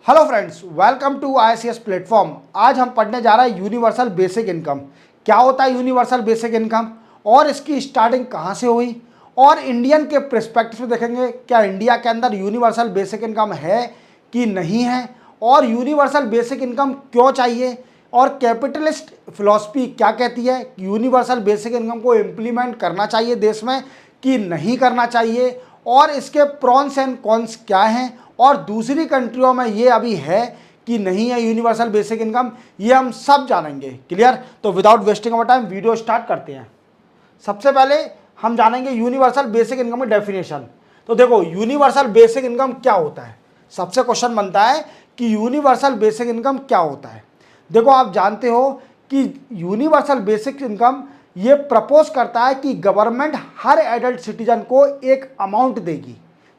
Hello friends, welcome to ICS platform. आज हम पढ़ने जा रहे हैं यूनिवर्सल बेसिक इनकम। क्या होता है यूनिवर्सल बेसिक इनकम और इसकी स्टार्टिंग कहाँ से हुई, और इंडियन के पर्सपेक्टिव से देखेंगे क्या इंडिया के अंदर यूनिवर्सल बेसिक इनकम है कि नहीं है, और यूनिवर्सल बेसिक इनकम क्यों चाहिए, और कैपिटलिस्ट फिलॉसफी क्या कहती है, यूनिवर्सल बेसिक इनकम को इम्प्लीमेंट करना चाहिए देश में कि नहीं करना चाहिए, और इसके प्रॉन्स एंड कॉन्स क्या हैं, और दूसरी कंट्रियों में ये अभी है कि नहीं है यूनिवर्सल बेसिक इनकम, ये हम सब जानेंगे। क्लियर? तो without wasting our time video start करते हैं। सबसे पहले हम जानेंगे यूनिवर्सल बेसिक इनकम की डेफिनेशन। तो देखो यूनिवर्सल बेसिक इनकम क्या होता है। सबसे क्वेश्चन बनता है कि यूनिवर्सल बेसिक इनकम क्या होता है। देखो आप जानते हो कि यूनिवर्सल बेसिक इनकम ये प्रपोज करता है कि गवर्नमेंट हर एडल्ट सिटीजन को एक अमाउंट देगी।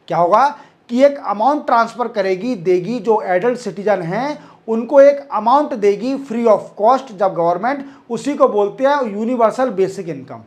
क्या होगा कि एक अमाउंट ट्रांसफर करेगी, देगी, जो एडल्ट सिटीजन हैं उनको एक अमाउंट देगी फ्री ऑफ कॉस्ट जब गवर्नमेंट, उसी को बोलते हैं यूनिवर्सल बेसिक इनकम।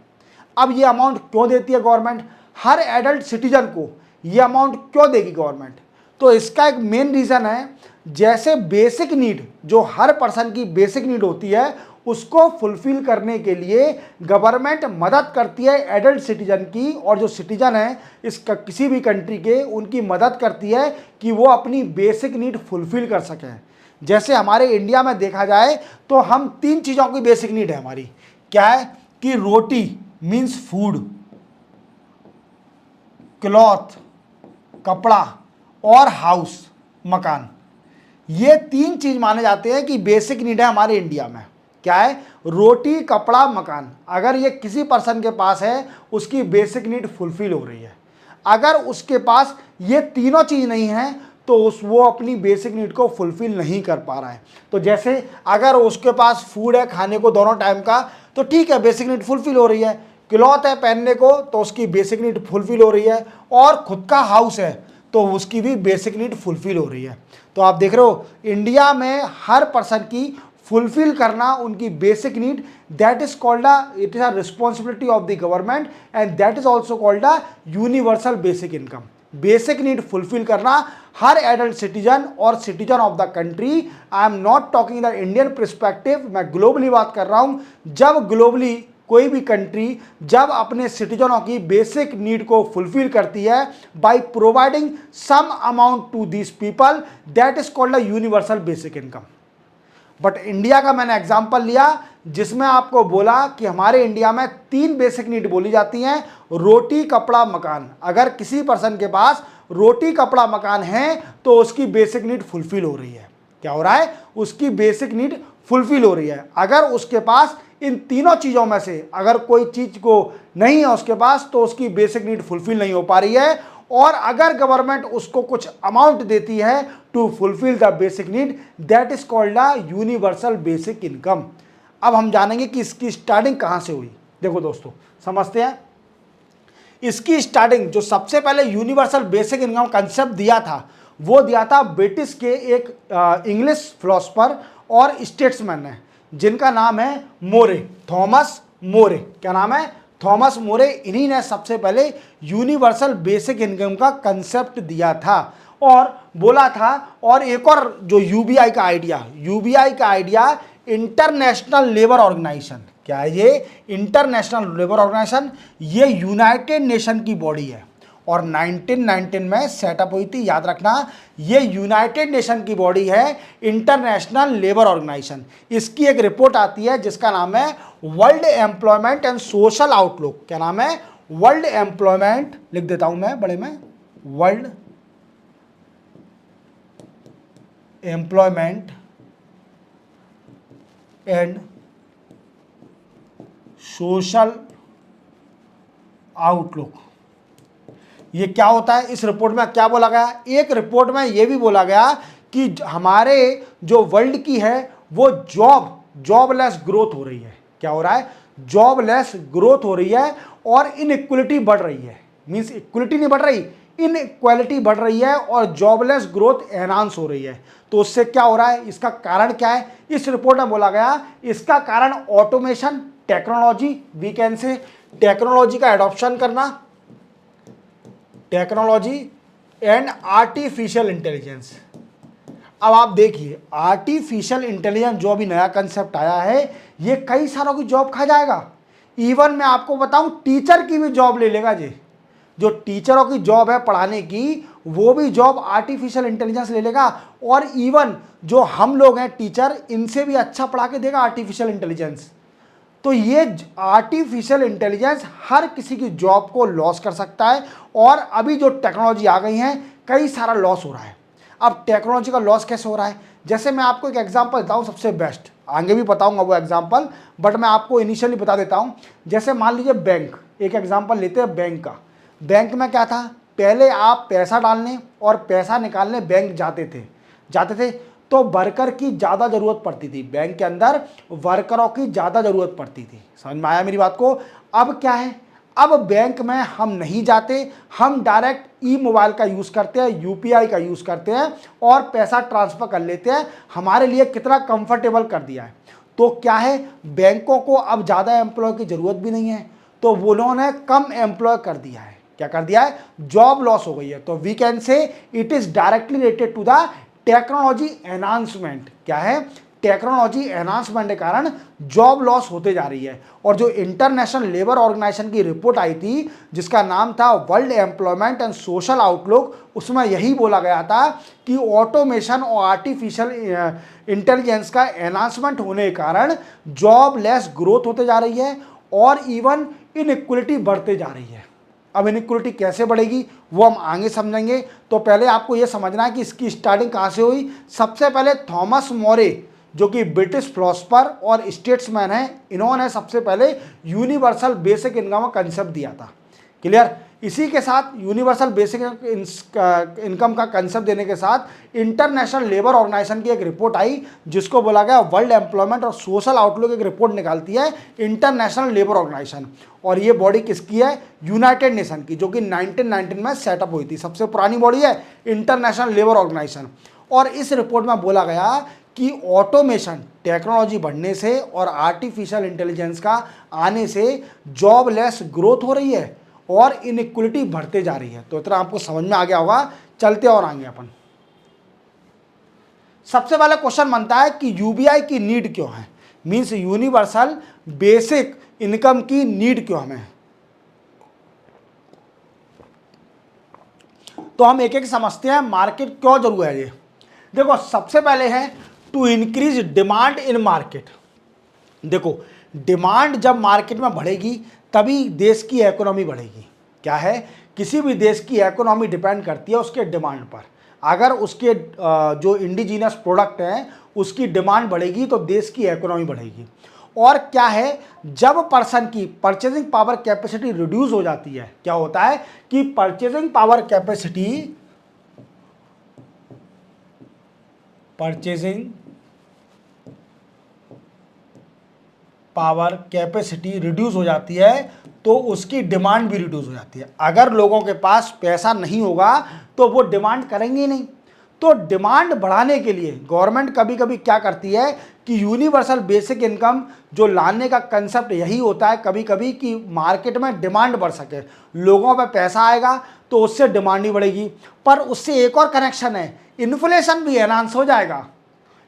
अब ये अमाउंट क्यों देती है गवर्नमेंट हर एडल्ट सिटीजन को, ये अमाउंट क्यों देगी गवर्नमेंट? तो इसका एक मेन रीज़न है, जैसे बेसिक नीड जो हर पर्सन की बेसिक नीड होती है उसको फुलफिल करने के लिए गवर्नमेंट मदद करती है एडल्ट सिटीजन की, और जो सिटीजन है इसका किसी भी कंट्री के, उनकी मदद करती है कि वो अपनी बेसिक नीड फुलफिल कर सकें। जैसे हमारे इंडिया में देखा जाए तो हम 3 चीज़ों की बेसिक नीड है हमारी। क्या है कि रोटी मीन्स फूड, क्लॉथ कपड़ा, और हाउस मकान। ये 3 चीज माने जाते हैं कि बेसिक नीड है हमारे इंडिया में। क्या है? रोटी कपड़ा मकान। अगर ये किसी पर्सन के पास है उसकी बेसिक नीड फुलफिल हो रही है। अगर उसके पास ये तीनों चीज नहीं है तो वो अपनी बेसिक नीड को फुलफिल नहीं कर पा रहा है। तो जैसे अगर उसके पास फूड है खाने को दोनों टाइम का तो ठीक है, बेसिक नीड फुलफिल हो रही है। क्लॉथ है पहनने को तो उसकी बेसिक नीड फुलफिल हो रही है, और खुद का हाउस है तो उसकी भी बेसिक नीड फुलफिल हो रही है। तो आप देख रहे हो इंडिया में हर पर्सन की फुलफिल करना उनकी basic need, that is called it is a responsibility of the government, and that is also called a universal basic income. Basic need fulfil करना हर एडल्ट सिटीजन और citizen of the country. I am not talking the Indian perspective, मैं globally बात कर रहा हूं। जब globally कोई भी कंट्री जब अपने सिटीजनों की बेसिक नीड को फुलफिल करती है by providing some amount to this people, that is called a universal basic income. But India का मैंने एग्जांपल लिया जिसमें आपको बोला कि हमारे इंडिया में 3 बेसिक नीड बोली जाती हैं, रोटी कपड़ा मकान। अगर किसी पर्सन के पास रोटी कपड़ा मकान है तो उसकी बेसिक नीड फुलफिल हो रही है। क्या हो रहा है? उसकी बेसिक नीड फुलफिल हो रही है। अगर उसके पास इन तीनों चीज़ों में से अगर कोई चीज़ को नहीं है उसके पास तो उसकी बेसिक नीड फुलफिल नहीं हो पा रही है, और अगर गवर्नमेंट उसको कुछ अमाउंट देती है to fulfil the basic need, that is called a universal basic income. अब हम जानेंगे कि इसकी स्टार्टिंग कहाँ से हुई। देखो दोस्तों, समझते हैं। इसकी स्टार्टिंग जो सबसे पहले यूनिवर्सल बेसिक इनकम कंसेप्ट दिया था वो दिया था ब्रिटिश के एक इंग्लिश फिलोसफर और स्टेट्समैन ने, जिनका नाम है मोरे, थॉमस मोरे। क्या नाम है? थॉमस मोरे। इन्हीं ने सबसे पहले यूनिवर्सल बेसिक इनकम का कंसेप्ट दिया था और बोला था। और एक और जो यूबीआई का आइडिया इंटरनेशनल लेबर ऑर्गेनाइजेशन। क्या है ये? International labour organisation. ये यूनाइटेड नेशन की बॉडी है और 1919 में सेटअप हुई थी। याद रखना, ये यूनाइटेड नेशन की बॉडी है, इंटरनेशनल लेबर ऑर्गेनाइजेशन। इसकी एक रिपोर्ट आती है जिसका नाम है world employment and social outlook. क्या नाम है? वर्ल्ड एम्प्लॉयमेंट, लिख देता हूं मैं बड़े में, world employment and social outlook. ये क्या होता है? इस रिपोर्ट में क्या बोला गया? एक रिपोर्ट में यह भी बोला गया कि हमारे जो वर्ल्ड की है वो जॉबलेस ग्रोथ हो रही है। क्या हो रहा है? जॉबलेस ग्रोथ हो रही है और इनइक्वलिटी बढ़ रही है। मींस इक्वलिटी नहीं बढ़ रही, इनइक्वालिटी बढ़ रही है और जॉबलेस ग्रोथ एनहांस हो रही है। तो उससे क्या हो रहा है? इसका कारण क्या है? इस रिपोर्ट में बोला गया इसका कारण automation, technology, we can say technology का एडॉप्शन करना, टेक्नोलॉजी एंड आर्टिफिशियल इंटेलिजेंस। अब आप देखिए आर्टिफिशियल इंटेलिजेंस जो अभी नया कंसेप्ट आया है ये कई सारों की जॉब खा जाएगा। इवन मैं आपको बताऊं टीचर की भी जॉब ले लेगा जी। जो टीचरों की जॉब है पढ़ाने की वो भी जॉब आर्टिफिशियल इंटेलिजेंस ले लेगा। और इवन जो हम लोग हैं टेक्नोलॉजी इनसे भी अच्छा पढ़ा के देगा आर्टिफिशियल इंटेलिजेंस। तो ये आर्टिफिशियल इंटेलिजेंस हर किसी की जॉब को लॉस कर सकता है। और अभी जो टेक्नोलॉजी आ गई है कई सारा लॉस हो रहा है। अब टेक्नोलॉजी का लॉस कैसे हो रहा है, जैसे मैं आपको एक एग्जांपल बताऊं सबसे बेस्ट, आगे भी बताऊंगा वो एग्जांपल, बट मैं आपको इनिशियली बता देता हूं। जैसे मान लीजिए बैंक, एक एग्जांपल लेते हैं बैंक का। बैंक में क्या था, पहले आप पैसा डालने और पैसा निकालने बैंक जाते थे तो वर्कर की ज़्यादा ज़रूरत पड़ती थी, बैंक के अंदर वर्करों की ज़्यादा ज़रूरत पड़ती थी। समझ में आया मेरी बात को। अब क्या है, अब बैंक में हम नहीं जाते, हम डायरेक्ट ई मोबाइल का यूज़ करते हैं, यूपीआई का यूज़ करते हैं और पैसा ट्रांसफ़र कर लेते हैं। हमारे लिए कितना कंफर्टेबल कर दिया है। तो क्या है, बैंकों को अब ज़्यादा एम्प्लॉय की ज़रूरत भी नहीं है, तो वो उन्होंने कम एम्प्लॉय कर दिया है। क्या कर दिया है, जॉब लॉस हो गई है। तो we can say it is directly related to the technology enhancement. क्या है, टेक्नोलॉजी एनहांसमेंट के कारण जॉब लॉस होते जा रही है। और जो इंटरनेशनल लेबर ऑर्गेनाइजेशन की रिपोर्ट आई थी जिसका नाम था world employment and social outlook, उसमें यही बोला गया था कि ऑटोमेशन और आर्टिफिशियल इंटेलिजेंस का एनहांसमेंट होने के कारण जॉब लेस ग्रोथ होते जा रही है और इवन इनइक्वलिटी बढ़ते जा रही है। अब इनइक्वलिटी कैसे बढ़ेगी वो हम आगे समझेंगे। तो पहले आपको यह समझना है कि इसकी स्टार्टिंग कहाँ से हुई। सबसे पहले थॉमस मोरे जो कि ब्रिटिश फिलोसफर और स्टेट्समैन हैं, इन्होंने सबसे पहले यूनिवर्सल बेसिक इनकम का कंसेप्ट दिया था। क्लियर। इसी के साथ यूनिवर्सल बेसिक इनकम का कंसेप्ट देने के साथ इंटरनेशनल लेबर ऑर्गेनाइजेशन की एक रिपोर्ट आई जिसको बोला गया वर्ल्ड एम्प्लॉयमेंट और सोशल आउटलुक। एक रिपोर्ट निकालती है इंटरनेशनल लेबर ऑर्गेनाइजेशन, और ये बॉडी किसकी है, यूनाइटेड नेशन की, जो कि 1919 में सेटअप हुई थी। सबसे पुरानी बॉडी है इंटरनेशनल लेबर ऑर्गेनाइजेशन। और इस रिपोर्ट में बोला गया कि ऑटोमेशन टेक्नोलॉजी बढ़ने से और आर्टिफिशियल इंटेलिजेंस का आने से जॉब लेस ग्रोथ हो रही है और इनइक्वलिटी बढ़ते जा रही है। तो इतना आपको समझ में आ गया होगा। चलते और आगे अपन, सबसे पहला क्वेश्चन बनता है कि यूबीआई की नीड क्यों है, मींस यूनिवर्सल बेसिक इनकम की नीड क्यों हमें। तो हम एक एक समझते हैं मार्केट क्यों जरूरी है ये। देखो सबसे पहले है to increase demand in market. देखो डिमांड जब मार्केट में बढ़ेगी तभी देश की इकोनॉमी बढ़ेगी। क्या है, किसी भी देश की इकोनॉमी डिपेंड करती है उसके डिमांड पर। अगर उसके जो इंडिजीनियस प्रोडक्ट हैं उसकी डिमांड बढ़ेगी तो देश की इकोनॉमी बढ़ेगी। और क्या है, जब पर्सन की परचेजिंग पावर कैपेसिटी रिड्यूस हो जाती है, क्या होता है कि परचेजिंग पावर कैपेसिटी रिड्यूस हो जाती है तो उसकी डिमांड भी रिड्यूस हो जाती है। अगर लोगों के पास पैसा नहीं होगा तो वो डिमांड करेंगे ही नहीं। तो डिमांड बढ़ाने के लिए गवर्नमेंट कभी कभी क्या करती है कि यूनिवर्सल बेसिक इनकम जो लाने का कंसेप्ट यही होता है कभी कभी कि मार्केट में डिमांड बढ़ सके, लोगों पे पैसा आएगा तो उससे डिमांड ही बढ़ेगी। पर उससे एक और कनेक्शन है, इन्फ्लेशन भी एनहांस हो जाएगा।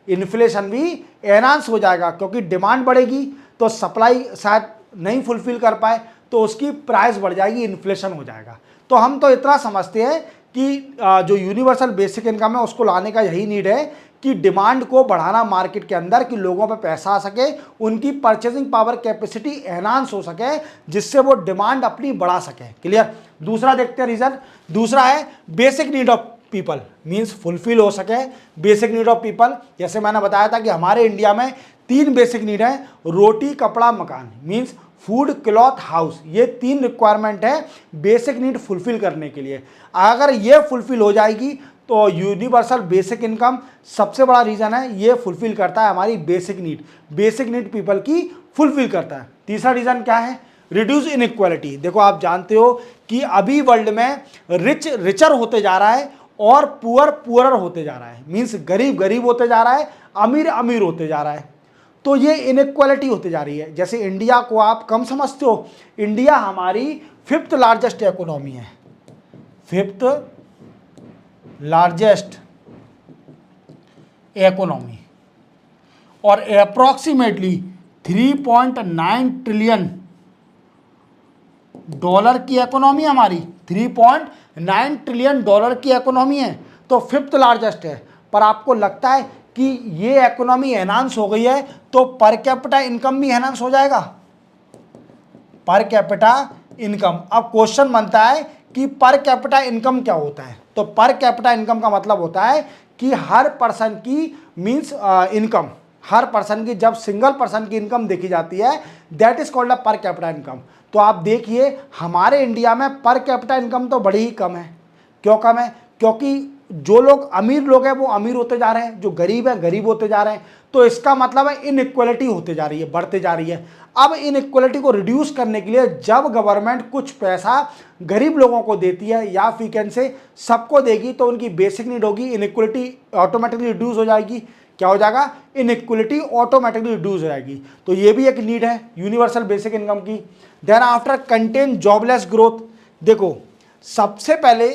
इन्फ्लेशन भी एनहांस हो जाएगा क्योंकि डिमांड बढ़ेगी तो सप्लाई शायद नहीं फुलफिल कर पाए तो उसकी प्राइस बढ़ जाएगी, इन्फ्लेशन हो जाएगा। तो हम तो इतना समझते हैं कि जो यूनिवर्सल बेसिक इनकम है उसको लाने का यही नीड है कि डिमांड को बढ़ाना मार्केट के अंदर, कि लोगों पे पैसा आ सके, उनकी परचेजिंग पावर कैपेसिटी एनहांस हो सके जिससे वो डिमांड अपनी बढ़ा सके। क्लियर। दूसरा देखते हैं रीजन। दूसरा है basic need of people, means fulfil हो सके बेसिक नीड ऑफ पीपल। जैसे मैंने बताया था कि हमारे इंडिया में 3 बेसिक नीड है, रोटी कपड़ा मकान, मीन्स फूड क्लॉथ हाउस। ये 3 रिक्वायरमेंट है बेसिक नीड फुलफिल करने के लिए। अगर ये फुलफिल हो जाएगी तो यूनिवर्सल बेसिक इनकम सबसे बड़ा रीजन है, ये फुलफिल करता है हमारी बेसिक नीड पीपल की फुलफिल करता है। तीसरा रीजन क्या है, रिड्यूस इनइक्वालिटी। देखो आप जानते हो कि अभी वर्ल्ड में रिच रिचर होते जा रहा है और पुअर पुअरर होते जा रहा है, मीन्स गरीब गरीब होते जा रहा है, अमीर अमीर होते जा रहा है। तो ये इनइक्वालिटी होती जा रही है। जैसे इंडिया को आप कम समझते हो, इंडिया हमारी 5th लार्जेस्ट इकोनॉमी है, 5th लार्जेस्ट इकोनॉमी और अप्रॉक्सीमेटली 3.9 ट्रिलियन डॉलर की इकोनॉमी हमारी, 3.9 ट्रिलियन डॉलर की इकोनॉमी है, तो फिफ्थ लार्जेस्ट है। पर आपको लगता है कि ये इकोनॉमी एनहांस हो गई है तो पर कैपिटा इनकम भी एनहांस हो जाएगा? पर कैपिटा इनकम, अब क्वेश्चन बनता है कि पर कैपिटा इनकम क्या होता है? तो पर कैपिटा इनकम का मतलब होता है कि हर पर्सन की मींस इनकम, हर पर्सन की जब सिंगल पर्सन की इनकम देखी जाती है, दैट इज कॉल्ड अ पर कैपिटा इनकम। तो आप देखिए हमारे इंडिया में पर कैपिटा इनकम तो बड़ी ही कम है। क्यों कम है? क्योंकि जो लोग अमीर लोग हैं वो अमीर होते जा रहे हैं, जो गरीब है गरीब होते जा रहे हैं। तो इसका मतलब है इनइक्वालिटी होते जा रही है, बढ़ते जा रही है। अब इनइक्वालिटी को रिड्यूस करने के लिए जब गवर्नमेंट कुछ पैसा गरीब लोगों को देती है या फिर कैन से सबको देगी, तो उनकी बेसिक नीड होगी, इनइक्वालिटी ऑटोमेटिकली रिड्यूस हो जाएगी। क्या हो जाएगा? इनइक्वालिटी ऑटोमेटिकली रिड्यूस हो जाएगी। तो ये भी एक नीड है यूनिवर्सल बेसिक इनकम की। Then after content jobless growth. देखो सबसे पहले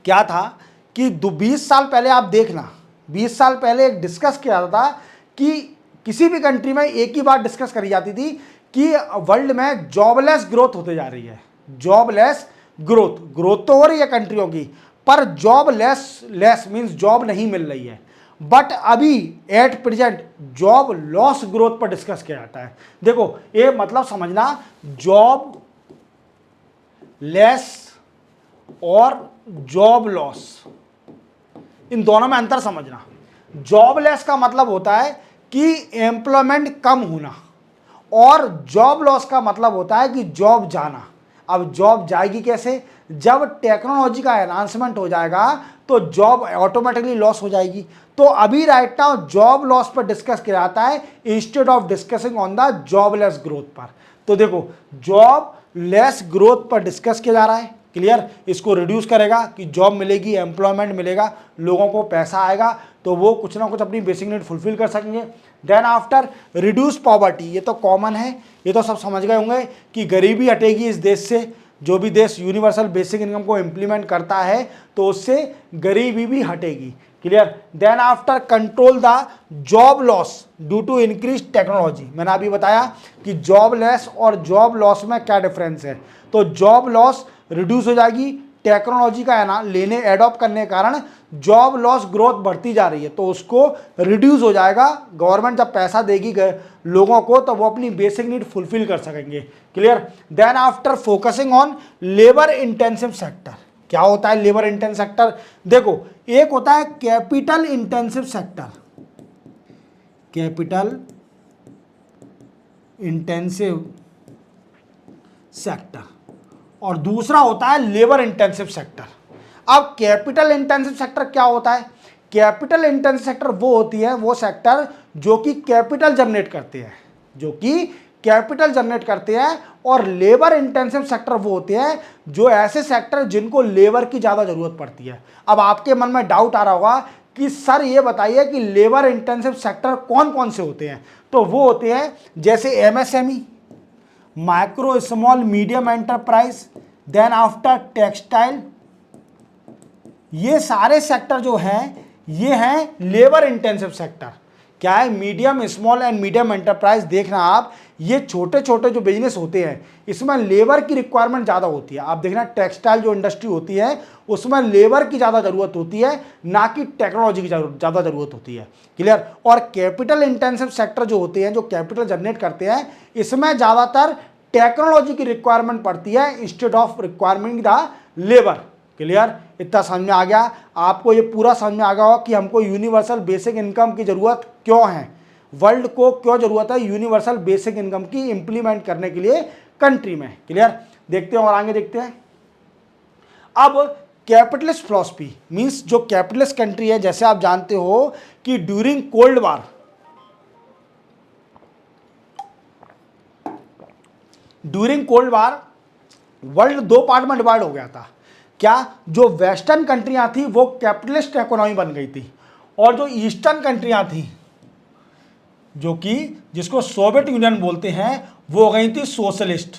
क्या था कि 20 साल पहले आप देखना, 20 साल पहले एक डिस्कस किया जाता था कि किसी भी कंट्री में एक ही बात डिस्कस करी जाती थी कि वर्ल्ड में जॉबलेस ग्रोथ होते जा रही है। जॉबलेस ग्रोथ, ग्रोथ तो हो रही है कंट्रियों की, पर जॉब लेस मीन्स जॉब नहीं मिल रही है। बट अभी at present job loss growth पर डिस्कस किया जाता है। देखो ये मतलब समझना, जॉब लेस और जॉब लॉस, इन दोनों में अंतर समझना। जॉबलेस का मतलब होता है कि एम्प्लॉयमेंट कम होना, और जॉब लॉस का मतलब होता है कि जॉब जाना। अब जॉब जाएगी कैसे? जब टेक्नोलॉजी का एनहांसमेंट हो जाएगा तो जॉब ऑटोमेटिकली लॉस हो जाएगी। तो अभी राइट नाउ जॉब लॉस पर डिस्कस किया जाता है instead of discussing on the jobless growth पर। तो देखो जॉब लेस ग्रोथ पर डिस्कस किया जा रहा है, क्लियर। इसको रिड्यूस करेगा कि जॉब मिलेगी, एम्प्लॉयमेंट मिलेगा, लोगों को पैसा आएगा तो वो कुछ ना कुछ अपनी बेसिक नीड फुलफिल कर सकेंगे। देन आफ्टर रिड्यूस पॉवर्टी, ये तो कॉमन है, ये तो सब समझ गए होंगे कि गरीबी हटेगी इस देश से। जो भी देश यूनिवर्सल बेसिक इनकम को इम्प्लीमेंट करता है तो उससे गरीबी भी हटेगी, clear. Then after control the job loss due to increase technology. मैंने अभी बताया कि जॉब लेस और जॉब लॉस में क्या डिफरेंस है। तो जॉब लॉस रिड्यूस हो जाएगी, टेक्नोलॉजी का है ना लेने एडॉप्ट करने के कारण जॉब लॉस ग्रोथ बढ़ती जा रही है, तो उसको रिड्यूस हो जाएगा। गवर्नमेंट जब पैसा देगी लोगों को तो वो अपनी बेसिक नीड फुलफिल कर सकेंगे, clear. Then after focusing on labour intensive sector. क्या होता है लेबर इंटेंसिव सेक्टर? देखो एक होता है capital intensive sector, capital intensive sector, और दूसरा होता है लेबर इंटेंसिव सेक्टर। अब कैपिटल इंटेंसिव सेक्टर क्या होता है? कैपिटल इंटेंसिव सेक्टर वो होती है, वो सेक्टर जो कि कैपिटल जनरेट करते हैं, जो कि कैपिटल जनरेट करते हैं। और लेबर इंटेंसिव सेक्टर वो होते हैं जो ऐसे सेक्टर जिनको लेबर की ज़्यादा ज़रूरत पड़ती है। अब आपके मन में डाउट आ रहा होगा कि सर ये बताइए कि लेबर इंटेंसिव सेक्टर कौन कौन से होते हैं? तो वो होते हैं जैसे MSME, micro small medium enterprise, then after textile. ये सारे सेक्टर जो हैं ये हैं लेबर इंटेंसिव सेक्टर। क्या है? Medium small and medium enterprise. देखना आप, ये छोटे छोटे जो बिजनेस होते हैं इसमें लेबर की रिक्वायरमेंट ज़्यादा होती है। आप देखना टेक्सटाइल जो इंडस्ट्री होती है उसमें लेबर की ज़्यादा ज़रूरत होती है, ना कि टेक्नोलॉजी की ज़्यादा ज़रूरत होती है, क्लियर। और कैपिटल इंटेंसिव सेक्टर जो होते हैं, जो कैपिटल जनरेट करते हैं, इसमें ज़्यादातर टेक्नोलॉजी की रिक्वायरमेंट पड़ती है instead of requirement the labour, clear. इतना समझ में आ गया आपको? ये पूरा समझ में आ गया होगा कि हमको यूनिवर्सल बेसिक इनकम की ज़रूरत क्यों है, वर्ल्ड को क्यों ज़रूरत है यूनिवर्सल बेसिक इनकम की इंप्लीमेंट करने के लिए कंट्री में, क्लियर। देखते हैं और आगे देखते हैं। अब कैपिटलिस्ट फिलॉसफी मींस जो कैपिटलिस्ट कंट्री है, जैसे आप जानते हो कि during cold war, during cold war world दो पार्ट में डिवाइड हो गया था। क्या? जो वेस्टर्न कंट्रियां थी वो कैपिटलिस्ट इकोनॉमी बन गई थी, और जो ईस्टर्न कंट्रियां थी जो कि जिसको सोवियत यूनियन बोलते हैं वो हो गई थी सोशलिस्ट।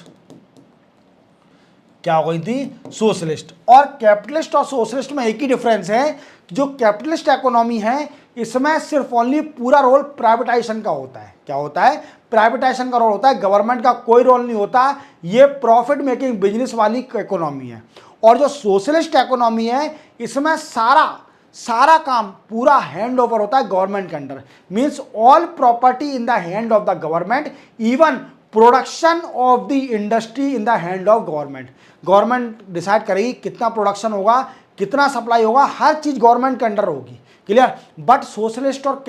क्या हो गई थी? सोशलिस्ट। और कैपिटलिस्ट और सोशलिस्ट में एक ही डिफरेंस है, जो कैपिटलिस्ट इकोनॉमी है इसमें सिर्फ ओनली पूरा रोल प्राइवेटाइजेशन का होता है। क्या होता है? प्राइवेटाइजेशन का रोल होता है, गवर्नमेंट का कोई रोल नहीं होता। ये प्रॉफिट मेकिंग बिजनेस वाली इकोनॉमी है। और जो सोशलिस्ट इकोनॉमी है, इसमें सारा काम पूरा हैंड ओवर होता है गवर्नमेंट के under. Means all property in the hand of the government, even production of the industry in the hand of government. Government decide करेगी कितना प्रोडक्शन होगा, कितना सप्लाई होगा, हर चीज गवर्नमेंट के अंडर होगी। क्लियर? बट सोशलिस्ट और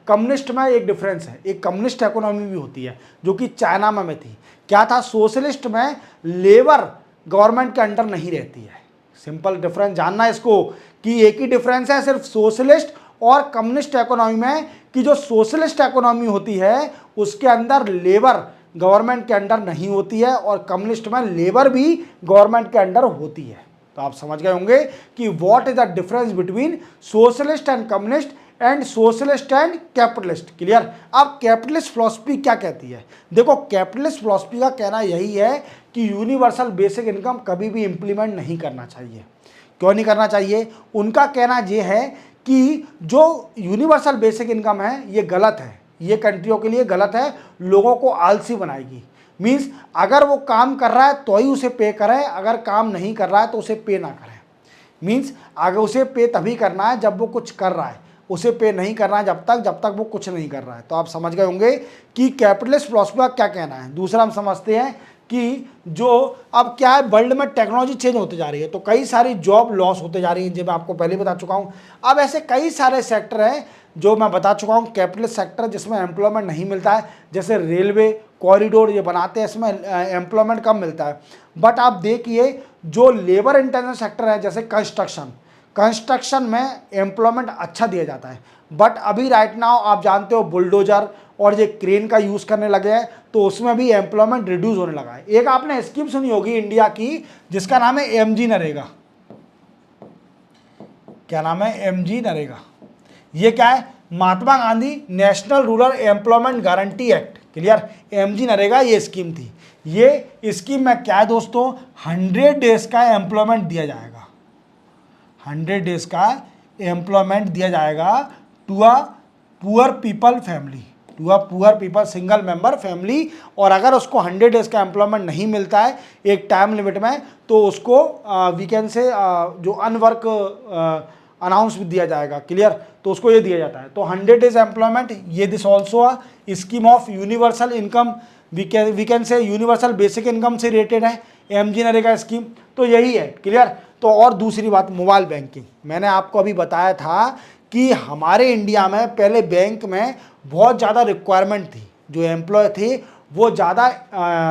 कम्युनिस्ट में एक डिफरेंस है। एक कम्युनिस्ट इकोनॉमी भी होती है जो कि चाइना में थी। क्या था? सोशलिस्ट में लेबर गवर्नमेंट के अंडर नहीं रहती है। सिंपल डिफरेंस जानना है इसको, कि एक ही डिफरेंस है सिर्फ सोशलिस्ट और कम्युनिस्ट इकोनॉमी में, कि जो सोशलिस्ट इकोनॉमी होती है उसके अंदर लेबर गवर्नमेंट के अंडर नहीं होती है, और कम्युनिस्ट में लेबर भी गवर्नमेंट के अंडर होती है। तो आप समझ गए होंगे कि what is the difference between socialist and communist and socialist and capitalist. Clear? अब कैपिटलिस्ट फिलॉसफी क्या कहती है? देखो, कैपिटलिस्ट फिलॉसफी का कहना यही है कि यूनिवर्सल बेसिक इनकम कभी भी इंप्लीमेंट नहीं करना चाहिए। क्यों नहीं करना चाहिए? उनका कहना यह है कि जो यूनिवर्सल बेसिक इनकम है ये गलत है, ये कंट्रियों के लिए गलत है, लोगों को आलसी बनाएगी। मीन्स अगर वो काम कर रहा है तो ही उसे पे करें, अगर काम नहीं कर रहा है तो उसे पे ना करें। मीन्स अगर उसे पे तभी करना है जब वो कुछ कर रहा है, उसे पे नहीं करना है जब तक वो कुछ नहीं कर रहा है। तो आप समझ गए होंगे कि कैपिटलिस्ट फिलॉसफी का क्या कहना है। दूसरा हम समझते हैं कि जो अब क्या है, वर्ल्ड में टेक्नोलॉजी चेंज होते जा रही है, तो कई सारी जॉब लॉस होते जा रही हैं, जो मैं आपको पहले बता चुका हूँ। अब ऐसे कई सारे सेक्टर हैं जो मैं बता चुका हूँ कैपिटलिस्ट सेक्टर, जिसमें एम्प्लॉयमेंट नहीं मिलता है। जैसे रेलवे कॉरिडोर ये बनाते हैं, इसमें एम्प्लॉयमेंट कम मिलता है। बट आप देखिए जो लेबर इंटेंसिव सेक्टर है, जैसे कंस्ट्रक्शन में एम्प्लॉयमेंट अच्छा दिया जाता है। बट अभी राइट नाउ आप जानते हो बुलडोजर और ये क्रेन का यूज़ करने लगे हैं, तो उसमें भी एम्प्लॉयमेंट रिड्यूस होने लगा है। एक आपने स्कीम सुनी होगी इंडिया की जिसका नाम है एमजी नरेगा। क्या नाम है? एमजी नरेगा। ये क्या है? Mahatma Gandhi national rural employment guarantee act. Clear? MG NREGA ये स्कीम थी। ये स्कीम में क्या है दोस्तों, 100 डेज का एम्प्लॉयमेंट दिया जाएगा। 100 डेज का एम्प्लॉयमेंट दिया जाएगा to a poor people family, to a poor people single member family. और अगर उसको 100 डेज का एम्प्लॉयमेंट नहीं मिलता है एक टाइम लिमिट में, तो उसको वीकेंड से जो अनवर्क अनाउंस भी दिया जाएगा। क्लियर? तो उसको ये दिया जाता है। तो 100 डेज एम्प्लॉयमेंट, ये this also a scheme of universal income, we can say universal basic income से रिलेटेड है एमजी नरेगा स्कीम। तो यही है। क्लियर? तो और दूसरी बात, मोबाइल बैंकिंग। मैंने आपको अभी बताया था कि हमारे इंडिया में पहले बैंक में बहुत ज़्यादा रिक्वायरमेंट थी, जो एम्प्लॉय थे वो ज़्यादा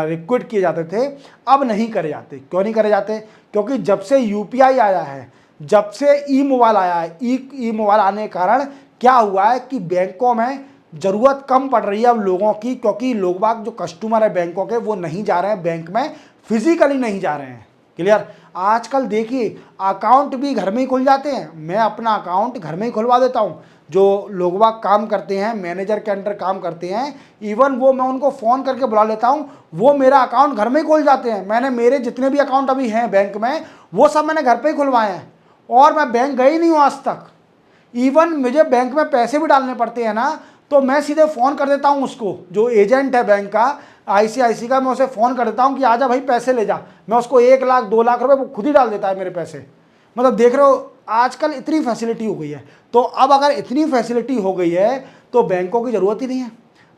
रिक्रूट किए जाते थे। अब नहीं करे जाते। क्यों नहीं करे जाते? क्योंकि जब से यूपीआई आया है, जब से ई मोबाइल आया है, ई मोबाइल आने के कारण क्या हुआ है कि बैंकों में ज़रूरत कम पड़ रही है अब लोगों की, क्योंकि लोग बाग जो कस्टमर है बैंकों के वो नहीं जा रहे हैं बैंक में, फिजिकली नहीं जा रहे हैं। क्लियर? आजकल देखिए अकाउंट भी घर में ही खुल जाते हैं। मैं अपना अकाउंट घर में ही खुलवा देता हूँ। जो लोग बाग काम करते हैं, मैनेजर के अंडर काम करते हैं, इवन वो मैं उनको फ़ोन करके बुला लेता हूँ, वो मेरा अकाउंट घर में ही खोल जाते हैं। मैंने मेरे जितने भी अकाउंट अभी हैं बैंक में, वो सब मैंने घर पे ही खुलवाए हैं, और मैं बैंक गई नहीं हूँ आज तक। इवन मुझे बैंक में पैसे भी डालने पड़ते हैं ना, तो मैं सीधे फ़ोन कर देता हूँ उसको, जो एजेंट है बैंक का आईसीआईसी का, मैं उसे फ़ोन कर देता हूँ कि आजा भाई पैसे ले जा। मैं उसको 1 लाख 2 लाख रुपए वो खुद ही डाल देता है मेरे पैसे। मतलब देख रहे हो आजकल इतनी फैसिलिटी हो गई है। तो अब अगर इतनी फैसिलिटी हो गई है तो बैंकों की ज़रूरत ही नहीं है।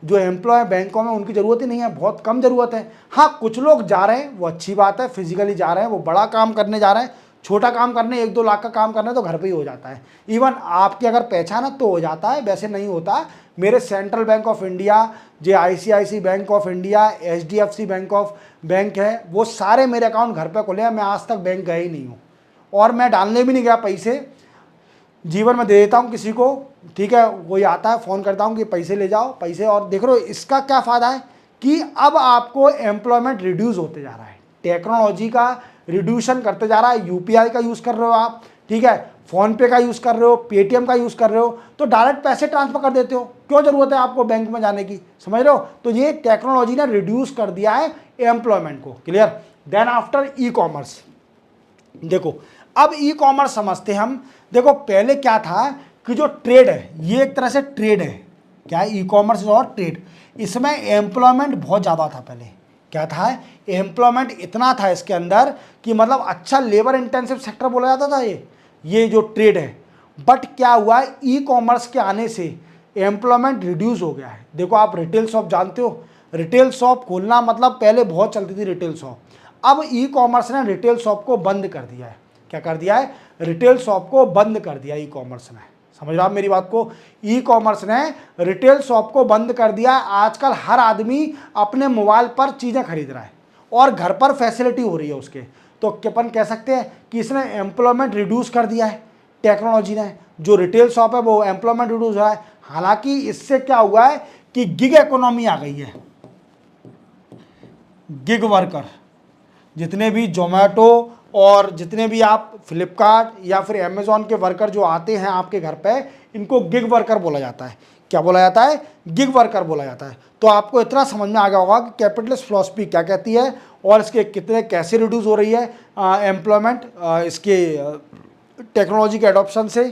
जो एम्प्लॉय बैंकों में उनकी ज़रूरत ही नहीं है, बहुत कम ज़रूरत है। हाँ, कुछ लोग जा रहे हैं, वो अच्छी बात है, फिजिकली जा रहे हैं, वो बड़ा काम करने जा रहे हैं। छोटा काम करने 1-2 लाख का काम करने तो घर पे ही हो जाता है। इवन आपकी अगर पहचान है तो हो जाता है, वैसे नहीं होता। मेरे सेंट्रल बैंक ऑफ इंडिया, जो ICICI bank of India, HDFC bank है, वो सारे मेरे अकाउंट घर पे खुले हैं। मैं आज तक बैंक गया ही नहीं हूँ, और मैं डालने भी नहीं गया पैसे। जीवन में दे देता हूँ किसी को, ठीक है, कोई आता है फ़ोन करता हूँ कि पैसे ले जाओ पैसे। और देख रहे हो इसका क्या फ़ायदा है कि अब आपको एम्प्लॉयमेंट रिड्यूस होते जा रहा है, टेक्नोलॉजी का रिड्यूशन करते जा रहा है। यूपीआई का यूज़ कर रहे हो आप, ठीक है, फ़ोन पे का यूज़ कर रहे हो, पेटीएम का यूज़ कर रहे हो, तो डायरेक्ट पैसे ट्रांसफ़र कर देते हो। क्यों ज़रूरत है आपको बैंक में जाने की? समझ रहे हो? तो ये टेक्नोलॉजी ने रिड्यूस कर दिया है एम्प्लॉयमेंट को। Clear? Then after e commerce, देखो अब ई कॉमर्स समझते हम। देखो पहले क्या था कि जो ट्रेड है ये एक तरह से ट्रेड है। क्या है? ई कॉमर्स और ट्रेड। इसमें एम्प्लॉयमेंट बहुत ज़्यादा था पहले। क्या था? एम्प्लॉयमेंट इतना था इसके अंदर कि मतलब अच्छा लेबर इंटेंसिव सेक्टर बोला जाता था ये जो ट्रेड है। बट क्या हुआ है, ई कॉमर्स के आने से एम्प्लॉयमेंट रिड्यूस हो गया है। देखो आप रिटेल शॉप जानते हो, रिटेल शॉप खोलना मतलब पहले बहुत चलती थी रिटेल शॉप, अब ई कॉमर्स ने रिटेल शॉप को बंद कर दिया है। क्या कर दिया है? रिटेल शॉप को बंद कर दिया ई कॉमर्स ने। समझ रहे हो आप मेरी बात को? ई कॉमर्स ने रिटेल शॉप को बंद कर दिया है। आजकल हर आदमी अपने मोबाइल पर चीज़ें खरीद रहा है और घर पर फैसिलिटी हो रही है उसके। तो अपन कह सकते हैं कि इसने एम्प्लॉयमेंट रिड्यूस कर दिया है, टेक्नोलॉजी ने। जो रिटेल शॉप है वो एम्प्लॉयमेंट रिड्यूस हुआ है। हालांकि इससे क्या हुआ है कि गिग इकोनॉमी आ गई है। गिग वर्कर, जितने भी जोमेटो और जितने भी आप फ्लिपकार्ट या फिर अमेजोन के वर्कर जो आते हैं आपके घर पे, इनको गिग वर्कर बोला जाता है। क्या बोला जाता है? गिग वर्कर बोला जाता है। तो आपको इतना समझ में आ गया होगा कि कैपिटलिस्ट फिलॉसफी क्या कहती है और इसके कितने कैसे रिड्यूस हो रही है एम्प्लॉयमेंट इसके टेक्नोलॉजी के एडॉप्शन से।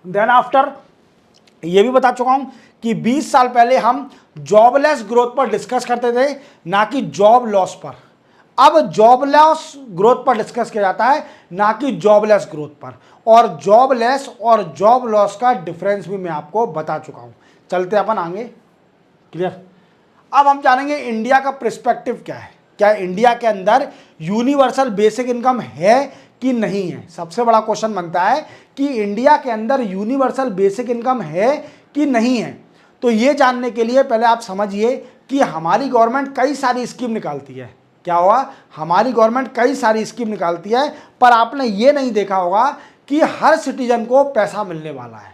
देन आफ्टर ये भी बता चुका हूं कि 20 साल पहले हम जॉबलेस ग्रोथ पर डिस्कस करते थे, ना कि जॉब लॉस पर। अब जॉबलेस ग्रोथ पर डिस्कस किया जाता है, ना कि जॉबलेस ग्रोथ पर। और जॉबलेस और जॉब लॉस का डिफरेंस भी मैं आपको बता चुका हूं। चलते अपन आगे। क्लियर? अब हम जानेंगे इंडिया का पर्सपेक्टिव क्या है। क्या इंडिया के अंदर यूनिवर्सल बेसिक इनकम है कि नहीं है? सबसे बड़ा क्वेश्चन बनता है कि इंडिया के अंदर यूनिवर्सल बेसिक इनकम है कि नहीं है। तो ये जानने के लिए पहले आप समझिए कि हमारी गवर्नमेंट कई सारी स्कीम निकालती है। क्या हुआ? हमारी गवर्नमेंट कई सारी स्कीम निकालती है, पर आपने ये नहीं देखा होगा कि हर सिटीजन को पैसा मिलने वाला है।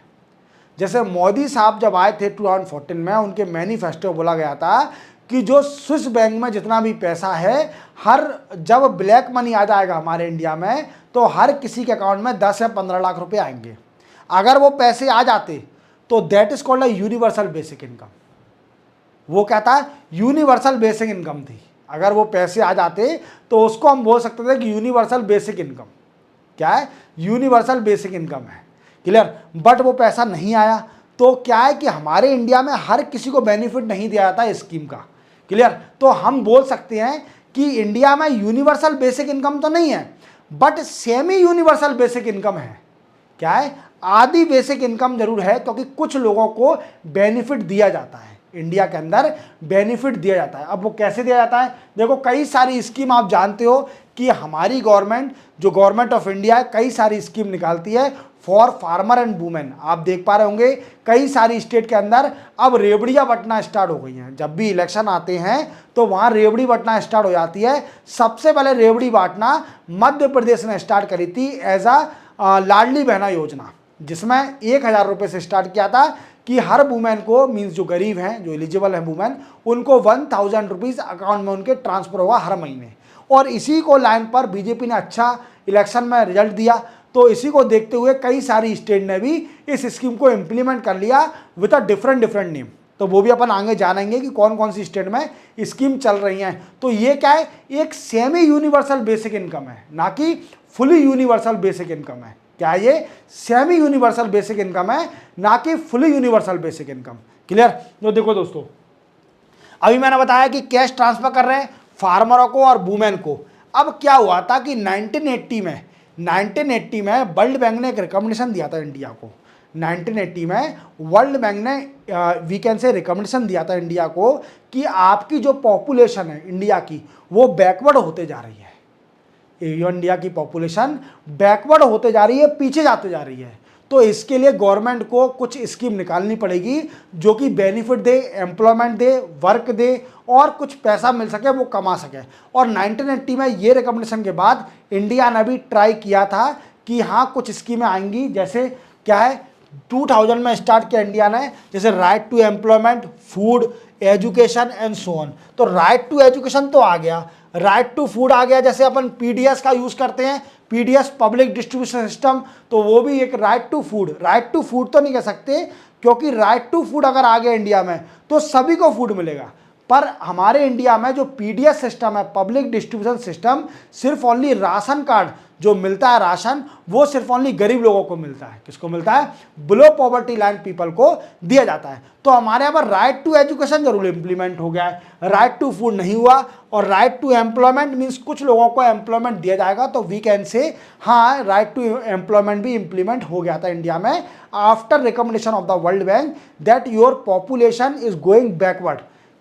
जैसे मोदी साहब जब आए थे 2014 में, उनके मैनिफेस्टो बोला गया था कि जो स्विस बैंक में जितना भी पैसा है, हर जब ब्लैक मनी आ जाएगा हमारे इंडिया में, तो हर किसी के अकाउंट में 10 या 15 लाख रुपए आएंगे। अगर वो पैसे आ जाते तो that is called a universal basic income. वो कहता है यूनिवर्सल बेसिक इनकम थी। अगर वो पैसे आ जाते तो उसको हम बोल सकते थे कि यूनिवर्सल बेसिक इनकम। क्या है? यूनिवर्सल बेसिक इनकम है। क्लियर? बट वो पैसा नहीं आया, तो क्या है कि हमारे इंडिया में हर किसी को बेनिफिट नहीं दिया जाता इस स्कीम का। क्लियर? तो हम बोल सकते हैं कि इंडिया में यूनिवर्सल बेसिक इनकम तो नहीं है, but semi universal basic income है। क्या है? आधी बेसिक इनकम जरूर है, क्योंकि कुछ लोगों को बेनिफिट दिया जाता है। इंडिया के अंदर बेनिफिट दिया जाता है। अब वो कैसे दिया जाता है? देखो कई सारी स्कीम आप जानते हो कि हमारी गवर्नमेंट, जो गवर्नमेंट ऑफ इंडिया है, कई सारी स्कीम निकालती है फॉर फार्मर एंड वुमेन। आप देख पा रहे होंगे कई सारी स्टेट के अंदर अब रेवड़ियां बंटना स्टार्ट हो गई हैं। जब भी इलेक्शन आते हैं तो वहां रेवड़ी बंटना स्टार्ट हो जाती है। सबसे पहले रेवड़ी बांटना मध्य प्रदेश ने स्टार्ट करी थी एज अ लाडली बहना योजना, जिसमें 1,000 रुपये से स्टार्ट किया था कि हर वुमेन को, मीन्स जो गरीब हैं, जो एलिजिबल हैं वुमेन, उनको 1,000 रुपीज़ अकाउंट में उनके ट्रांसफर होगा हर महीने। और इसी को लाइन पर बीजेपी ने अच्छा इलेक्शन में रिजल्ट दिया, तो इसी को देखते हुए कई सारी स्टेट ने भी इस स्कीम को इम्प्लीमेंट कर लिया विद अ डिफरेंट नेम। तो वो भी अपन आगे जानेंगे कि कौन कौन सी स्टेट में स्कीम चल रही हैं। तो ये क्या है? एक सेमी यूनिवर्सल बेसिक इनकम है, ना कि फुली यूनिवर्सल बेसिक इनकम है। क्या ये? सेमी यूनिवर्सल बेसिक इनकम है, ना कि fully universal basic income. Clear? तो देखो दोस्तों, अभी मैंने बताया कि कैश ट्रांसफर कर रहे हैं फार्मरों को और वुमेन को। अब क्या हुआ था कि 1980 में वर्ल्ड बैंक ने एक रिकमेंडेशन दिया था इंडिया को। 1980 में वर्ल्ड बैंक ने वी कैन से रिकमेंडेशन दिया था इंडिया को कि आपकी जो पॉपुलेशन है इंडिया की, वो बैकवर्ड होते जा रही है। इंडिया की पॉपुलेशन बैकवर्ड होते जा रही है, पीछे जाते जा रही है। तो इसके लिए गवर्नमेंट को कुछ स्कीम निकालनी पड़ेगी जो कि बेनिफिट दे, एम्प्लॉयमेंट दे, वर्क दे और कुछ पैसा मिल सके, वो कमा सके। और 1980 में ये रिकमेंडेशन के बाद इंडिया ने भी ट्राई किया था कि हाँ कुछ स्कीमें आएंगी। जैसे क्या है, 2000 में स्टार्ट किया इंडिया ने, जैसे right to employment, food, education and so on. तो राइट टू एजुकेशन तो आ गया, राइट टू फूड आ गया। जैसे अपन पीडीएस का यूज करते हैं, पीडीएस पब्लिक डिस्ट्रीब्यूशन सिस्टम, तो वो भी एक राइट टू फूड तो नहीं कह सकते, क्योंकि राइट टू फूड अगर आ गया इंडिया में तो सभी को फूड मिलेगा। पर हमारे इंडिया में जो पीडीएस सिस्टम है, पब्लिक डिस्ट्रीब्यूशन सिस्टम, सिर्फ ओनली राशन कार्ड जो मिलता है राशन, वो सिर्फ ओनली गरीब लोगों को मिलता है। किसको मिलता है? बिलो पॉवर्टी लाइन पीपल को दिया जाता है। तो हमारे यहाँ पर राइट टू एजुकेशन जरूर इंप्लीमेंट हो गया है, राइट टू फूड नहीं हुआ, और राइट टू एम्प्लॉयमेंट मीन्स कुछ लोगों को एम्प्लॉयमेंट दिया जाएगा। तो वी कैन से हाँ, राइट टू एम्प्लॉयमेंट भी इंप्लीमेंट हो गया था इंडिया में after recommendation of the world bank that your population is going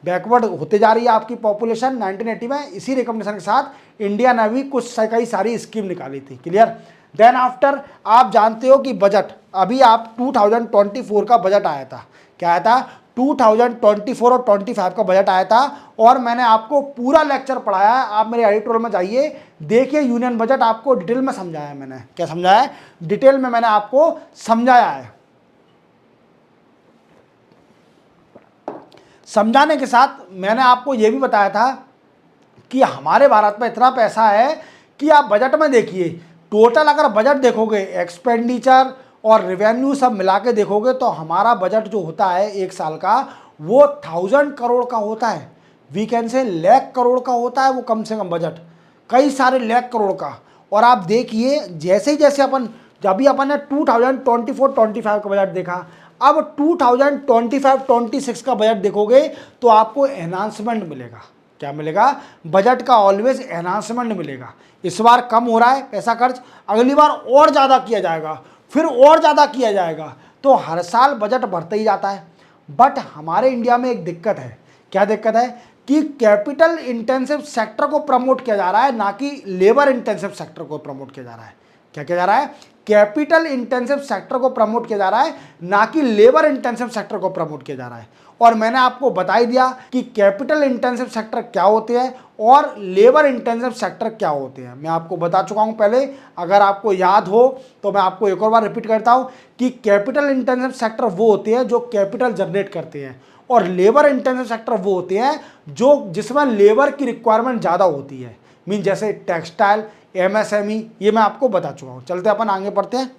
backward होते जा रही है आपकी पॉपुलेशन 1980 में। इसी रिकमेंडेशन के साथ इंडिया ने भी कई सारी स्कीम निकाली थी। क्लियर? देन आफ्टर आप जानते हो कि बजट, अभी आप 2024 का बजट आया था। क्या आया था? 2024 और 25 का बजट आया था, और मैंने आपको पूरा लेक्चर पढ़ाया है। आप मेरे एडिटोरियल में जाइए, देखिए यूनियन बजट आपको डिटेल में समझाया है मैंने। क्या समझाया है? डिटेल में मैंने आपको समझाया है। समझाने के साथ मैंने आपको यह भी बताया था कि हमारे भारत में इतना पैसा है कि आप बजट में देखिए, टोटल अगर बजट देखोगे, एक्सपेंडिचर और रेवेन्यू सब मिला के देखोगे, तो हमारा बजट जो होता है एक साल का, वो 1000 करोड़ का होता है। वी कैन से लाख करोड़ का होता है वो, कम से कम बजट कई सारे लाख करोड़ का। और आप देखिए जैसे जैसे जब भी अपन ने 2024-25 का बजट देखा, अब 2025-26 का बजट देखोगे तो आपको एनहांसमेंट मिलेगा। क्या मिलेगा? बजट का ऑलवेज एनहांसमेंट मिलेगा। इस बार कम हो रहा है पैसा खर्च, अगली बार और ज़्यादा किया जाएगा, फिर और ज़्यादा किया जाएगा। तो हर साल बजट बढ़ता ही जाता है। बट हमारे इंडिया में एक दिक्कत है। क्या दिक्कत है? कि कैपिटल इंटेंसिव सेक्टर को प्रमोट किया जा रहा है, ना कि लेबर इंटेंसिव सेक्टर को प्रमोट किया जा रहा है। क्या किया जा रहा है? कैपिटल इंटेंसिव सेक्टर को प्रमोट किया जा रहा है, ना कि लेबर इंटेंसिव सेक्टर को प्रमोट किया जा रहा है। और मैंने आपको बता ही दिया कि कैपिटल इंटेंसिव सेक्टर क्या होते हैं और लेबर इंटेंसिव सेक्टर क्या होते हैं। मैं आपको बता चुका हूं पहले, अगर आपको याद हो तो मैं आपको एक और बार रिपीट करता हूं कि कैपिटल इंटेंसिव सेक्टर वो होते हैं जो कैपिटल जनरेट करते हैं, और लेबर इंटेंसिव सेक्टर वो होते हैं जिसमें लेबर की रिक्वायरमेंट ज़्यादा होती है। मीन जैसे टेक्सटाइल, एमएसएमई, ये मैं आपको बता चुका हूं। चलते अपन आगे बढ़ते हैं।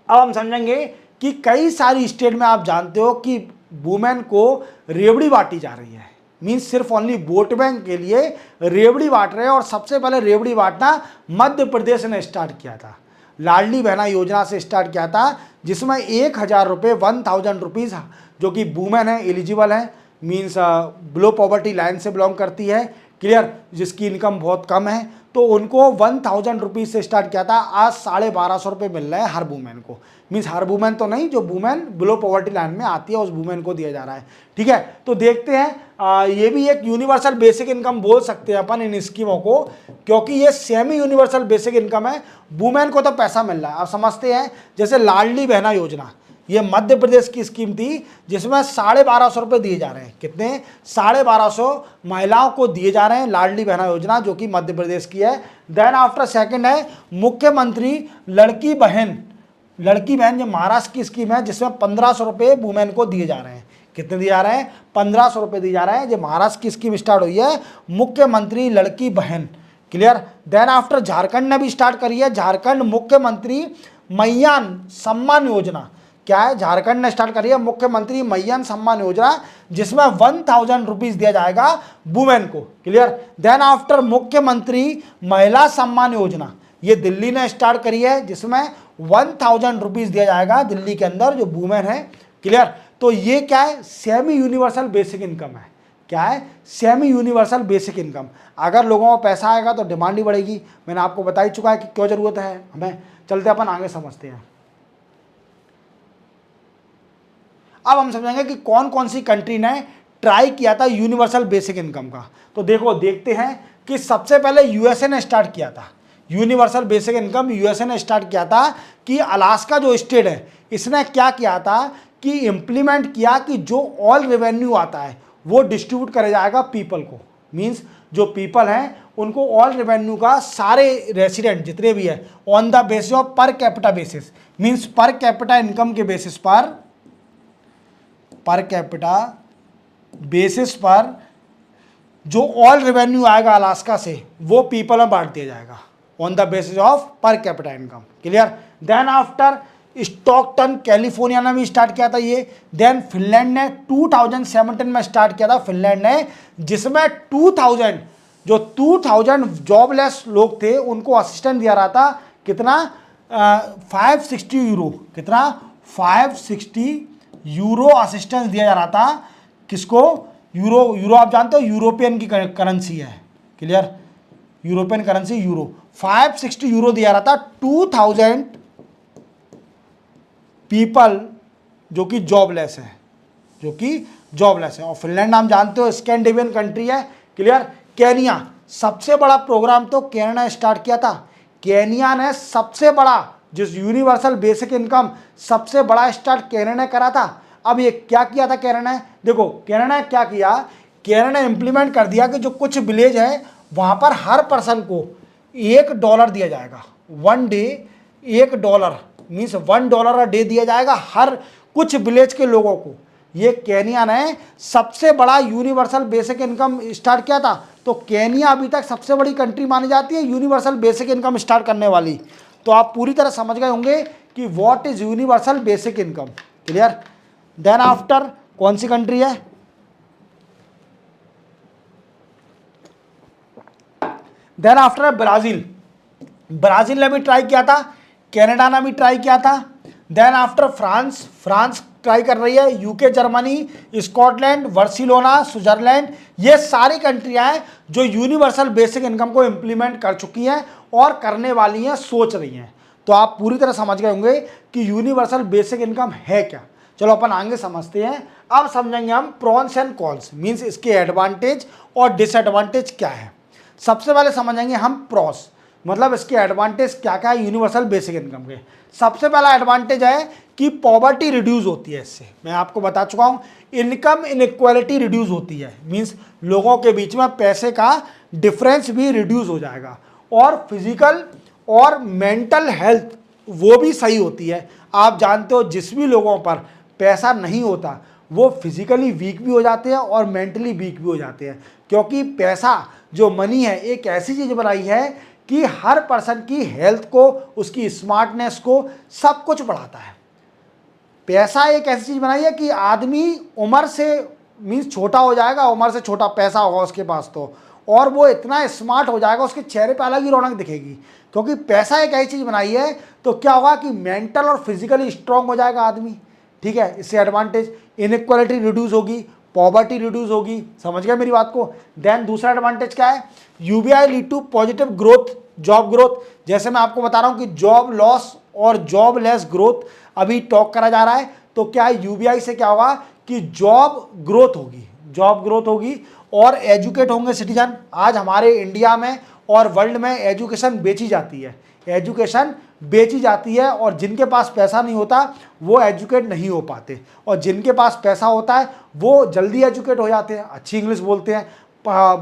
अब हम समझेंगे कि कई सारी स्टेट में आप जानते हो कि वुमेन को रेवड़ी बांटी जा रही है। मीन्स सिर्फ ओनली वोट बैंक के लिए रेवड़ी बांट रहे हैं। और सबसे पहले रेवड़ी बांटना मध्य प्रदेश ने स्टार्ट किया था, लाडली बहना योजना से स्टार्ट किया था, जिसमें 1000 रुपये 1000 रुपीज़ जो कि वुमेन है एलिजिबल है, मीन्स बिलो पॉवर्टी लाइन से बिलोंग करती है। क्लियर? जिसकी इनकम बहुत कम है, तो उनको 1000 रुपीज़ से स्टार्ट किया था। आज 1250 रुपये मिल रहे हैं हर वुमेन को। मीन्स हर वुमेन तो नहीं, जो वुमेन बिलो पॉवर्टी लाइन में आती है उस वुमेन को दिया जा रहा है। ठीक है? तो देखते हैं, ये भी एक यूनिवर्सल बेसिक इनकम बोल सकते हैं अपन इन स्कीमों को, क्योंकि ये सेमी यूनिवर्सल बेसिक इनकम है। वुमेन को तो पैसा मिल रहा है। आप समझते हैं, जैसे लाडली बहना योजना, ये मध्य प्रदेश की स्कीम थी, जिसमें 1250 रुपये दिए जा रहे हैं। कितने? 1250 महिलाओं को दिए जा रहे हैं, लाडली बहना योजना, जो कि मध्य प्रदेश की है। देन आफ्टर सेकंड है मुख्यमंत्री लड़की बहन जो महाराष्ट्र की स्कीम है, जिसमें 1500 रुपये वुमेन को दिए जा रहे हैं। कितने दिए जा रहे हैं? 1500 रुपये दिए जा रहे हैं। जो महाराष्ट्र की स्कीम स्टार्ट हुई है, मुख्यमंत्री लड़की बहन। क्लियर? देन आफ्टर झारखंड ने भी स्टार्ट करी है, झारखंड मुख्यमंत्री मैयान सम्मान योजना। क्या है? झारखंड ने स्टार्ट करी है मुख्यमंत्री मैयान सम्मान योजना, जिसमें 1000 रुपीज दिया जाएगा वुमेन को। क्लियर? देन आफ्टर मुख्यमंत्री महिला सम्मान योजना, ये दिल्ली ने स्टार्ट करी है, जिसमें 1000 रुपीज दिया जाएगा दिल्ली के अंदर जो वुमेन है। क्लियर? तो ये क्या है? सेमी यूनिवर्सल बेसिक इनकम है। क्या है? Semi universal basic income. अगर लोगों को पैसा आएगा तो डिमांड ही बढ़ेगी। मैंने आपको बता ही चुका है कि क्यों जरूरत है हमें। चलते अपन आगे समझते हैं। अब हम समझेंगे कि कौन कौन सी कंट्री ने ट्राई किया था यूनिवर्सल बेसिक इनकम का। तो देखते हैं कि सबसे पहले यूएसए ने स्टार्ट किया था यूनिवर्सल बेसिक इनकम। यूएसए ने स्टार्ट किया था कि अलास्का जो स्टेट है, इसने क्या किया था कि इंप्लीमेंट किया कि जो ऑल रेवेन्यू आता है वो डिस्ट्रीब्यूट करा जाएगा पीपल को। मीन्स जो पीपल हैं उनको ऑल रेवेन्यू का सारे रेसिडेंट जितने भी है on the basis of per capita basis, means पर कैपिटा इनकम के बेसिस पर कैपिटा बेसिस पर जो ऑल रेवेन्यू आएगा अलास्का से वो पीपल में बांट दिया जाएगा on the basis of per capita income. Clear? Then after Stockton California ने भी स्टार्ट किया था ये। देन फिनलैंड ने 2017 में स्टार्ट किया था फिनलैंड ने, जिसमें 2000 जॉबलेस लोग थे उनको असिस्टेंट दिया रहा था। कितना? 560 यूरो। कितना? 560 यूरो असिस्टेंस दिया जा रहा था। किसको? यूरो आप जानते हो यूरोपियन की करेंसी है। Clear? European currency euro. 560 euro दिया रहा था 2000 पीपल जो कि जॉबलेस है, जो कि जॉबलेस है। और फिनलैंड आप जानते हो स्कैंडिनेवियन कंट्री है। क्लियर? केनिया, सबसे बड़ा प्रोग्राम तो केनिया ने स्टार्ट किया था। केनिया ने सबसे बड़ा, जिस यूनिवर्सल बेसिक इनकम सबसे बड़ा स्टार्ट केनिया ने करा था। अब ये क्या किया था केनिया ने? देखो केनिया ने क्या किया, केनिया ने इंप्लीमेंट कर दिया कि जो कुछ विलेज है वहां पर हर पर्सन को $1 दिया जाएगा। 1 डे $1 मीन्स $1 अ डे दिया जाएगा हर कुछ विलेज के लोगों को। ये केनिया ने सबसे बड़ा यूनिवर्सल बेसिक इनकम स्टार्ट किया था। तो केनिया अभी तक सबसे बड़ी कंट्री मानी जाती है यूनिवर्सल बेसिक इनकम स्टार्ट करने वाली। तो आप पूरी तरह समझ गए होंगे कि what is universal basic income. Clear? Then after कौन सी कंट्री है? Then after Brazil. ब्राजील ने भी ट्राई किया था, कनाडा ने भी ट्राई किया था। Then after France, France try कर रही है। UK, Germany, Scotland, Barcelona, Switzerland, ये सारी कंट्रियां हैं जो यूनिवर्सल बेसिक इनकम को इंप्लीमेंट कर चुकी हैं और करने वाली हैं, सोच रही हैं। तो आप पूरी तरह समझ गए होंगे कि यूनिवर्सल बेसिक इनकम है क्या। चलो अपन आगे समझते हैं। अब समझेंगे हम प्रॉन्स एंड कॉन्स, मीन्स इसके एडवांटेज और डिसएडवांटेज क्या है। सबसे पहले समझेंगे हम प्रॉस, मतलब इसके एडवांटेज क्या क्या है यूनिवर्सल बेसिक इनकम के। सबसे पहला एडवांटेज है कि पॉवर्टी रिड्यूस होती है इससे। मैं आपको बता चुका हूं, इनकम इनइक्वालिटी रिड्यूस होती है, मींस लोगों के बीच में पैसे का डिफरेंस भी रिड्यूस हो जाएगा। और फिजिकल और मेंटल हेल्थ वो भी सही होती है। आप जानते हो जिस भी लोगों पर पैसा नहीं होता वो फिजिकली वीक भी हो जाते हैं और मेंटली वीक भी हो जाते हैं, क्योंकि पैसा जो मनी है एक ऐसी चीज़ बनाई है कि हर पर्सन की हेल्थ को, उसकी स्मार्टनेस को, सब कुछ बढ़ाता है। पैसा एक ऐसी चीज़ बनाई है कि आदमी उम्र से मीन्स छोटा हो जाएगा, उम्र से छोटा पैसा होगा उसके पास तो, और वो इतना स्मार्ट हो जाएगा उसके चेहरे पे अलग ही रौनक दिखेगी, क्योंकि पैसा एक ऐसी चीज़ बनाई है। तो क्या होगा कि मेंटल और फिजिकली स्ट्रांग हो जाएगा आदमी। ठीक है, इससे एडवांटेज इनइक्वालिटी रिड्यूस होगी, पॉवर्टी रिड्यूस होगी। समझ गए मेरी बात को? देन दूसरा एडवांटेज क्या है? UBI lead to positive growth, job growth. जैसे मैं आपको बता रहा हूं कि जॉब लॉस और जॉब लेस ग्रोथ अभी टॉक करा जा रहा है। तो क्या है, यूबीआई से क्या होगा कि जॉब ग्रोथ होगी, जॉब ग्रोथ होगी और एजुकेट होंगे सिटीजन। आज हमारे इंडिया में और वर्ल्ड में एजुकेशन बेची जाती है, एजुकेशन बेची जाती है, और जिनके पास पैसा नहीं होता वो एजुकेट नहीं हो पाते, और जिनके पास पैसा होता है वो जल्दी एजुकेट हो जाते हैं, अच्छी इंग्लिश बोलते हैं,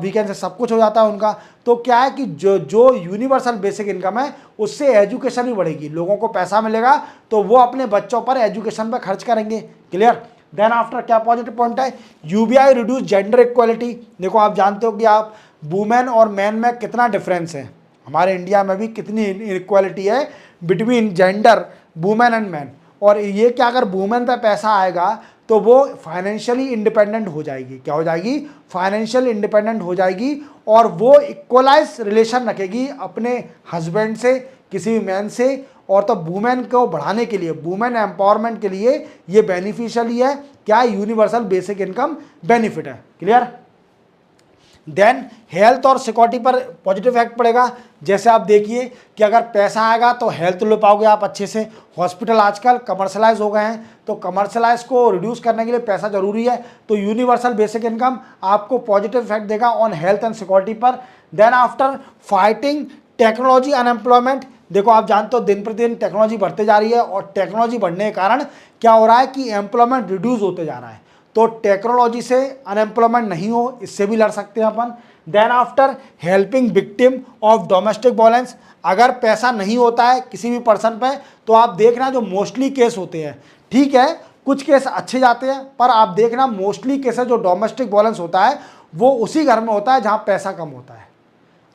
वीकेंड से सब कुछ हो जाता है उनका। तो क्या है कि जो यूनिवर्सल बेसिक इनकम है उससे एजुकेशन ही बढ़ेगी, लोगों को पैसा मिलेगा तो वो अपने बच्चों पर एजुकेशन पर खर्च करेंगे। क्लियर? देन आफ्टर क्या पॉजिटिव पॉइंट है? UBI reduce gender equality. देखो आप जानते हो कि आप वुमेन और मैन में कितना डिफरेंस है, हमारे इंडिया में भी कितनी इनइक्वालिटी है between gender, women and man. और ये क्या, अगर वुमेन पे पैसा आएगा तो वो फाइनेंशियली इंडिपेंडेंट हो जाएगी। क्या हो जाएगी? फाइनेंशियल इंडिपेंडेंट हो जाएगी, और वो इक्वलाइज रिलेशन रखेगी अपने हस्बैंड से, किसी भी मैन से। और तो वुमेन को बढ़ाने के लिए, वुमेन एम्पावरमेंट के लिए ये बेनिफिशियल ही है। क्या? यूनिवर्सल बेसिक इनकम बेनिफिट है। क्लियर? देन हेल्थ और सिक्योरिटी पर पॉजिटिव इफेक्ट पड़ेगा। जैसे आप देखिए कि अगर पैसा आएगा तो हेल्थ ले पाओगे आप अच्छे से। हॉस्पिटल आजकल कमर्शलाइज हो गए हैं, तो कमर्शलाइज को रिड्यूस करने के लिए पैसा जरूरी है। तो यूनिवर्सल बेसिक इनकम आपको पॉजिटिव इफेक्ट देगा ऑन हेल्थ एंड सिक्योरिटी पर। Then after fighting technology unemployment. देखो आप जानते हो दिन प्रतिदिन टेक्नोलॉजी बढ़ते जा रही है, और टेक्नोलॉजी बढ़ने के कारण क्या हो रहा है कि एम्प्लॉयमेंट रिड्यूस होते जा रहा है। तो टेक्नोलॉजी से अनएम्प्लॉयमेंट नहीं हो, इससे भी लड़ सकते हैं अपन। Then after helping victim of domestic violence. अगर पैसा नहीं होता है किसी भी पर्सन पे तो आप देखना जो मोस्टली केस होते हैं, ठीक है कुछ केस अच्छे जाते हैं, पर आप देखना मोस्टली केसेस जो डोमेस्टिक वायलेंस होता है वो उसी घर में होता है जहाँ पैसा कम होता है।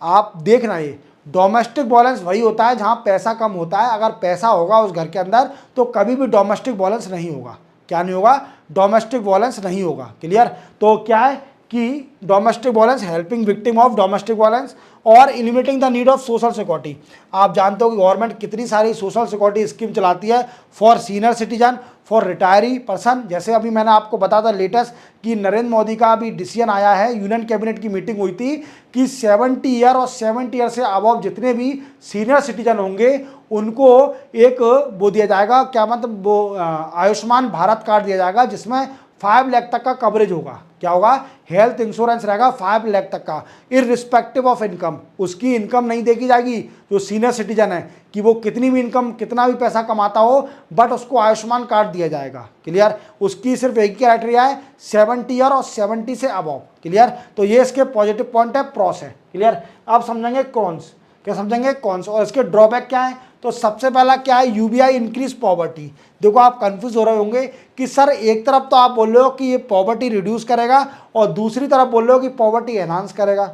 आप देखना ये डोमेस्टिक वायलेंस वही होता है जहां पैसा कम होता है। अगर पैसा होगा उस घर के अंदर तो कभी भी डोमेस्टिक वायलेंस नहीं होगा। क्या नहीं होगा? डोमेस्टिक वायलेंस नहीं होगा। क्लियर? तो क्या है कि domestic violence, helping victim of domestic violence और eliminating the need of social security. आप जानते हो कि गवर्नमेंट कितनी सारी सोशल सिक्योरिटी स्कीम चलाती है for senior citizen, for retiree person. जैसे अभी मैंने आपको बताया था लेटेस्ट कि नरेंद्र मोदी का अभी डिसीजन आया है, यूनियन कैबिनेट की मीटिंग हुई थी कि 70 ईयर और 70 ईयर से अबव जितने भी सीनियर सिटीजन होंगे उनको एक वो दिया जाएगा, क्या मतलब वो आयुष्मान भारत कार्ड दिया जाएगा जिसमें 5 लाख तक का कवरेज होगा। क्या होगा? हेल्थ इंश्योरेंस रहेगा 5 लाख तक का, इररिस्पेक्टिव ऑफ इनकम। उसकी इनकम नहीं देखी जाएगी जो सीनियर सिटीजन है कि वो कितनी भी इनकम, कितना भी पैसा कमाता हो, बट उसको आयुष्मान कार्ड दिया जाएगा। क्लियर? उसकी सिर्फ एक ही क्राइटेरिया है 70 ईयर और 70 से अबव। क्लियर? तो ये इसके पॉजिटिव पॉइंट है, प्रॉस है। क्लियर? अब समझेंगे कॉन्स। क्या समझेंगे? कॉन्स। और इसके ड्रॉबैक क्या है? तो सबसे पहला क्या है? UBI increase poverty. देखो आप कंफ्यूज हो रहे होंगे कि सर एक तरफ तो आप बोल रहे हो कि ये पॉवर्टी रिड्यूस करेगा और दूसरी तरफ बोल रहे हो कि पॉवर्टी एनहांस करेगा।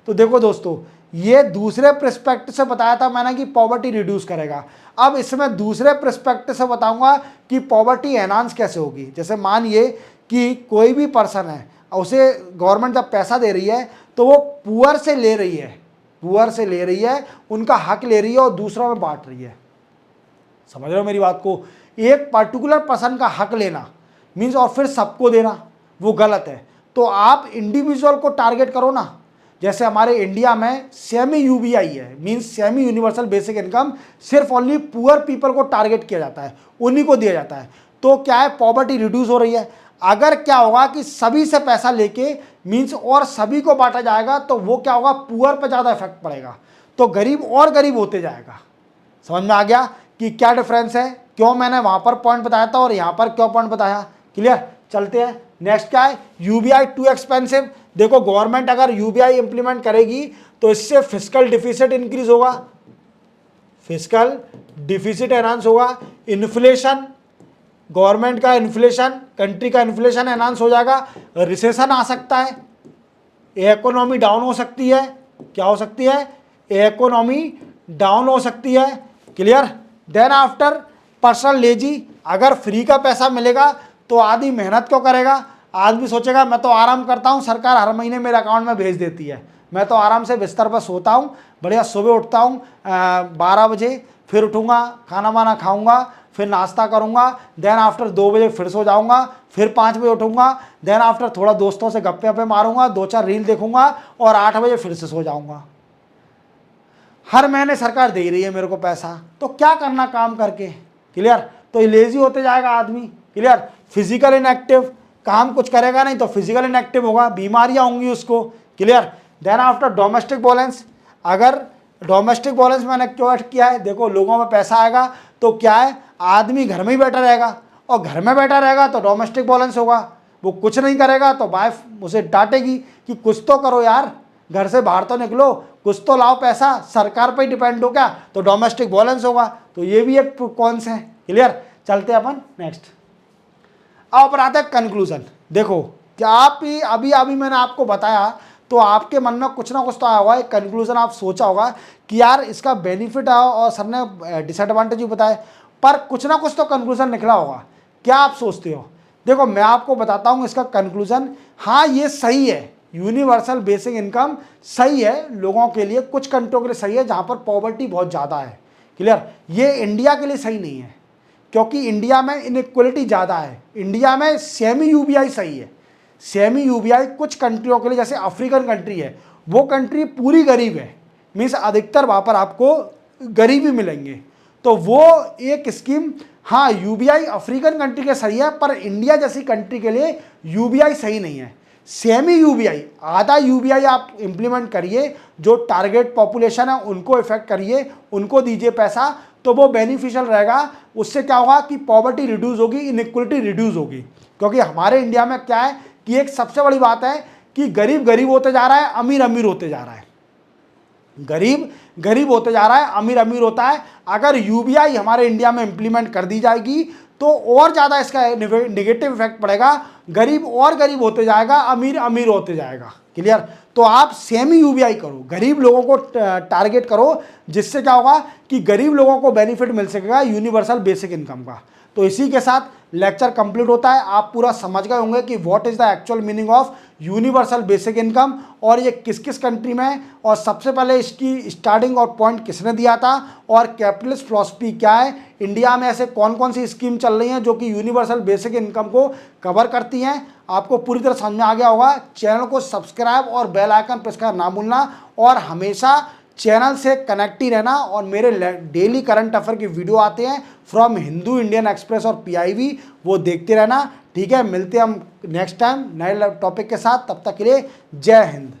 तो देखो दोस्तों, ये दूसरे पर्सपेक्टिव से बताया था मैंने कि पॉवर्टी रिड्यूस करेगा। अब इसमें दूसरे पर्सपेक्टिव से बताऊंगा कि पॉवर्टी एनहांस कैसे होगी। जैसे मानिए कि कोई भी पर्सन है, उसे गवर्नमेंट जब पैसा दे रही है तो वो पुअर से ले रही है, पुअर से ले रही है, उनका हक ले रही है और दूसरों में बांट रही है। समझ रहे हो मेरी बात को? एक पर्टिकुलर पर्सन का हक लेना मीन्स और फिर सबको देना, वो गलत है। तो आप इंडिविजुअल को टारगेट करो ना। जैसे हमारे इंडिया में सेमी यूबीआई है, means semi universal basic income, सिर्फ ओनली पुअर पीपल को टारगेट किया जाता है, उन्हीं को दिया जाता है। तो क्या है? पॉवर्टी रिड्यूस हो रही है। अगर क्या होगा कि सभी से पैसा लेके मीन्स और सभी को बांटा जाएगा तो वो क्या होगा? पुअर पे ज़्यादा इफेक्ट पड़ेगा, तो गरीब और गरीब होते जाएगा। समझ में आ गया कि क्या डिफरेंस है? क्यों मैंने वहां पर पॉइंट बताया था और यहां पर क्यों पॉइंट बताया? क्लियर? चलते हैं नेक्स्ट। क्या है? UBI too expensive. देखो गवर्नमेंट अगर यूबीआई इंप्लीमेंट करेगी तो इससे फिस्कल डिफिसिट इंक्रीज होगा, फिस्कल डिफिसिट एनहांस होगा। इन्फ्लेशन, गवर्नमेंट का इन्फ्लेशन, कंट्री का इन्फ्लेशन एनहांस हो जाएगा। रिसेशन आ सकता है, इकोनॉमी डाउन हो सकती है। क्या हो सकती है? इकोनॉमी डाउन हो सकती है। Clear? Then after personal lazy. अगर फ्री का पैसा मिलेगा तो आदमी मेहनत क्यों करेगा? आदमी सोचेगा मैं तो आराम करता हूँ, सरकार हर महीने मेरे अकाउंट में भेज देती है, मैं तो आराम से बिस्तर पर सोता हूँ, बढ़िया सुबह उठता हूँ 12 बजे, फिर उठूँगा, खाना वाना खाऊँगा, फिर नाश्ता करूँगा, देन आफ्टर 2 बजे फिर सो जाऊँगा, फिर 5 बजे उठूँगा, देन आफ्टर थोड़ा दोस्तों से गप्पे वप्पे मारूँगा, 2-4 रील देखूँगा और 8 बजे फिर से सो जाऊँगा। हर महीने सरकार दे रही है मेरे को पैसा, तो क्या करना काम करके? क्लियर? तो लेजी होते जाएगा आदमी। क्लियर? फिजिकल इनएक्टिव, काम कुछ करेगा नहीं तो फिजिकल इनएक्टिव होगा, बीमारियां होंगी उसको। Clear? Then after domestic violence. अगर डोमेस्टिक वायलेंस मैंने क्यों ऐड किया है? देखो लोगों में पैसा आएगा तो क्या है? आदमी घर में ही बैठा रहेगा और घर में बैठा रहेगा तो डोमेस्टिक वायलेंस होगा। वो कुछ नहीं करेगा तो वाइफ उसे डांटेगी कि कुछ तो करो यार, घर से बाहर तो निकलो, कुछ तो लाओ पैसा, सरकार पर ही डिपेंड हो क्या? तो डोमेस्टिक वायलेंस होगा। तो ये भी एक कॉन्स है। क्लियर? चलते हैं अपन नेक्स्ट। अब अपन आते हैं कंक्लूजन। देखो क्या आप ही अभी अभी मैंने आपको बताया तो आपके मन में कुछ ना कुछ तो आया होगा, एक कंक्लूजन आप सोचा होगा कि यार इसका बेनिफिट है और सर ने डिसएडवांटेज भी बताए, पर कुछ ना कुछ तो कंक्लूजन निकला होगा। क्या आप सोचते हो? देखो मैं आपको बताता हूँ इसका कंक्लूजन। हाँ ये सही है, यूनिवर्सल बेसिक इनकम सही है लोगों के लिए, कुछ कंट्रियों के लिए सही है जहाँ पर पॉवर्टी बहुत ज़्यादा है। क्लियर? ये इंडिया के लिए सही नहीं है क्योंकि इंडिया में इनइक्वलिटी ज़्यादा है। इंडिया में सेमी यूबीआई सही है। सेमी यूबीआई कुछ कंट्रियों के लिए, जैसे अफ्रीकन कंट्री है, वो कंट्री पूरी गरीब है, मीन्स अधिकतर वहाँ पर आपको गरीबी मिलेंगे, तो वो एक स्कीम। हाँ यूबीआई अफ्रीकन कंट्री के सही है, पर इंडिया जैसी कंट्री के लिए यूबीआई सही नहीं है। सेमी यूबीआई, आधा यूबीआई आप इंप्लीमेंट करिए, जो टारगेट पॉपुलेशन है उनको इफेक्ट करिए, उनको दीजिए पैसा, तो वो बेनिफिशियल रहेगा। उससे क्या होगा कि पॉवर्टी रिड्यूस होगी, इनइक्वलिटी रिड्यूस होगी। क्योंकि हमारे इंडिया में क्या है कि एक सबसे बड़ी बात है कि गरीब गरीब होते जा रहा है, अमीर अमीर होते जा रहा है, गरीब गरीब होते जा रहा है, अमीर अमीर होता है। अगर यूबीआई हमारे इंडिया में इंप्लीमेंट कर दी जाएगी तो और ज़्यादा इसका नेगेटिव इफेक्ट पड़ेगा, गरीब और गरीब होते जाएगा, अमीर अमीर होते जाएगा। क्लियर? तो आप सेमी यूबीआई करो, गरीब लोगों को टारगेट करो, जिससे क्या होगा कि गरीब लोगों को बेनिफिट मिल सकेगा यूनिवर्सल बेसिक इनकम का। तो इसी के साथ लेक्चर कंप्लीट होता है। आप पूरा समझ गए होंगे कि what is the actual meaning of universal basic income और ये किस किस कंट्री में है, और सबसे पहले इसकी स्टार्टिंग और पॉइंट किसने दिया था, और कैपिटलिस्ट फिलॉसफी क्या है, इंडिया में ऐसे कौन कौन सी स्कीम चल रही हैं जो कि यूनिवर्सल बेसिक इनकम को कवर करती हैं। आपको पूरी तरह समझ में आ गया होगा। चैनल को सब्सक्राइब और बेल आइकन प्रेस करना ना भूलना, और हमेशा चैनल से कनेक्ट ही रहना। और मेरे डेली करंट अफेयर की वीडियो आते हैं फ्रॉम हिंदू, इंडियन एक्सप्रेस और पीआईबी, वो देखते रहना। ठीक है, मिलते हैं हम नेक्स्ट टाइम नए टॉपिक के साथ। तब तक के लिए जय हिंद।